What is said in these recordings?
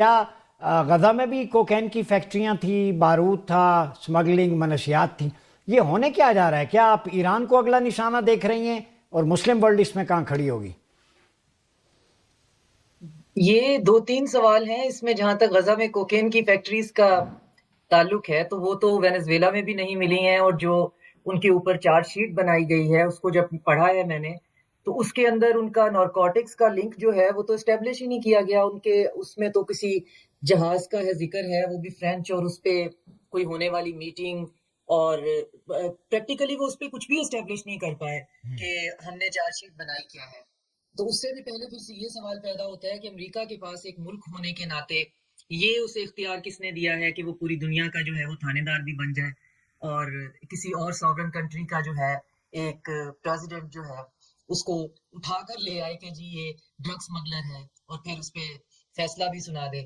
کیا غزہ میں بھی کوکین کی فیکٹریاں تھیں، بارود تھا، سمگلنگ منشیات تھیں؟ یہ ہونے کیا جا رہا ہے؟ کیا آپ ایران کو اگلا نشانہ دیکھ رہی ہیں اور مسلم ورلڈ اس میں کہاں کھڑی ہوگی؟ یہ دو تین سوال ہیں اس میں. جہاں تک غزہ میں کوکین کی فیکٹریز کا تعلق ہے تو وہ تو وینزویلا میں بھی نہیں ملی ہیں، اور جو ان کے اوپر چارج شیٹ بنائی گئی ہے اس کو جب پڑھا ہے میں نے تو اس کے اندر ان کا نارکوٹکس کا لنک جو ہے وہ تو اسٹیبلش ہی نہیں کیا گیا. ان کے اس میں تو کسی جہاز کا ہے ذکر ہے، وہ بھی فرینچ، اور اس پہ کوئی ہونے والی میٹنگ، اور پریکٹیکلی وہ اس پہ کچھ بھی اسٹیبلش نہیں کر پائے کہ ہم نے چارج شیٹ بنائی کیا ہے. تو اس سے بھی پہلے پھر سے یہ سوال پیدا ہوتا ہے کہ امریکہ کے پاس ایک ملک ہونے کے ناطے یہ اسے اختیار کس نے دیا ہے کہ وہ پوری دنیا کا جو ہے وہ تھانے دار بھی بن جائے، اور کسی اور ساورن کنٹری کا جو ہے ایک پریزیڈنٹ جو ہے اس کو اٹھا کر لے آئے کہ جی یہ ڈرگ سمگلر ہے، اور پھر اس پہ فیصلہ بھی سنا دے.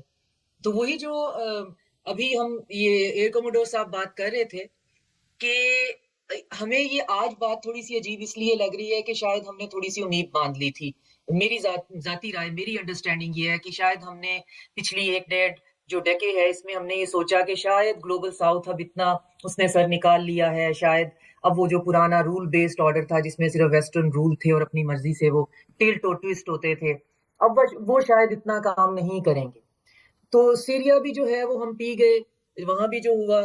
تو وہی جو ابھی ہم یہ ایئر کوموڈور صاحب بات کر رہے تھے کہ ہمیں یہ آج بات تھوڑی سی عجیب اس لیے لگ رہی ہے کہ شاید ہم نے تھوڑی سی امید باندھ لی تھی. میری ذاتی رائے، میری انڈرسٹینڈنگ یہ ہے کہ شاید ہم نے پچھلی ایک ڈیڑھ جو ڈیکے ہے اس میں ہم نے یہ سوچا کہ شاید گلوبل ساؤتھ اب اتنا اس نے سر نکال لیا ہے، شاید اب وہ جو پرانا رول بیسڈ آرڈر تھا جس میں صرف ویسٹرن رول تھے اور اپنی مرضی سے وہ ٹلٹ اور ٹوسٹ ہوتے تھے، اب وہ شاید اتنا کام نہیں کریں گے. تو سیریا بھی جو ہے وہ ہم پی گئے، وہاں بھی جو ہوا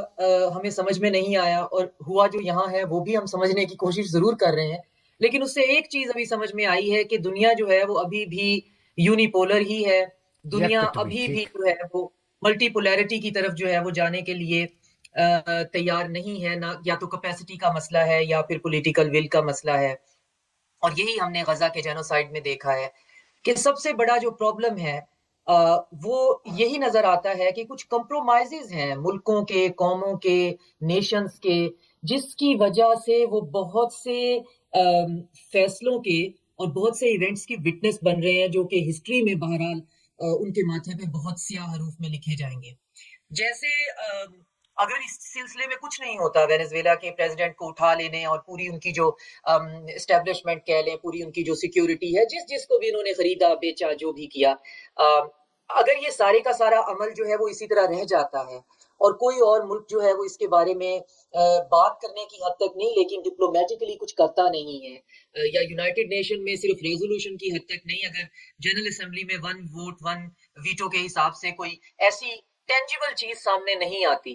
ہمیں سمجھ میں نہیں آیا، اور ہوا جو یہاں ہے وہ بھی ہم سمجھنے کی کوشش ضرور کر رہے ہیں. لیکن اس سے ایک چیز ابھی سمجھ میں آئی ہے کہ دنیا جو ہے وہ ابھی بھی یونیپولر ہی ہے. دنیا یک قطبی، ابھی بھی ٹھیک. جو ہے وہ ملٹی پولیرٹی کی طرف جو ہے وہ جانے کے لیے تیار نہیں ہے. نہ یا تو کیپیسٹی کا مسئلہ ہے یا پھر پولیٹیکل ول کا مسئلہ ہے. اور یہی ہم نے غزہ کے جینوسائیڈ میں دیکھا ہے کہ سب سے بڑا جو پرابلم ہے وہ یہی نظر آتا ہے کہ کچھ کمپرومائزز ہیں ملکوں کے، قوموں کے، نیشنز کے، جس کی وجہ سے وہ بہت سے فیصلوں کے اور بہت سے ایونٹس کی وٹنس بن رہے ہیں جو کہ ہسٹری میں بہرحال ان کے ماتھے پہ بہت سیاہ حروف میں لکھے جائیں گے. جیسے اگر اس سلسلے میں کچھ نہیں ہوتا، وینزویلا کے پریزیڈنٹ کو اٹھا لینے اور پوری ان کی جو اسٹیبلشمنٹ کہہ لیں، پوری ان کی جو سیکیورٹی ہے، جس کو بھی انہوں نے خریدا بیچا جو بھی کیا، اگر یہ سارے کا سارا عمل جو ہے وہ اسی طرح رہ جاتا ہے اور کوئی اور ملک جو ہے وہ اس کے بارے میں بات کرنے کی حد تک نہیں لیکن ڈپلومیٹکلی کچھ کرتا نہیں ہے، یا یونائٹڈ نیشن میں صرف ریزولوشن کی حد تک نہیں، اگر جنرل اسمبلی میں 1 ووٹ 1 ویٹو کے حساب سے کوئی ایسی ٹینجیبل چیز سامنے نہیں آتی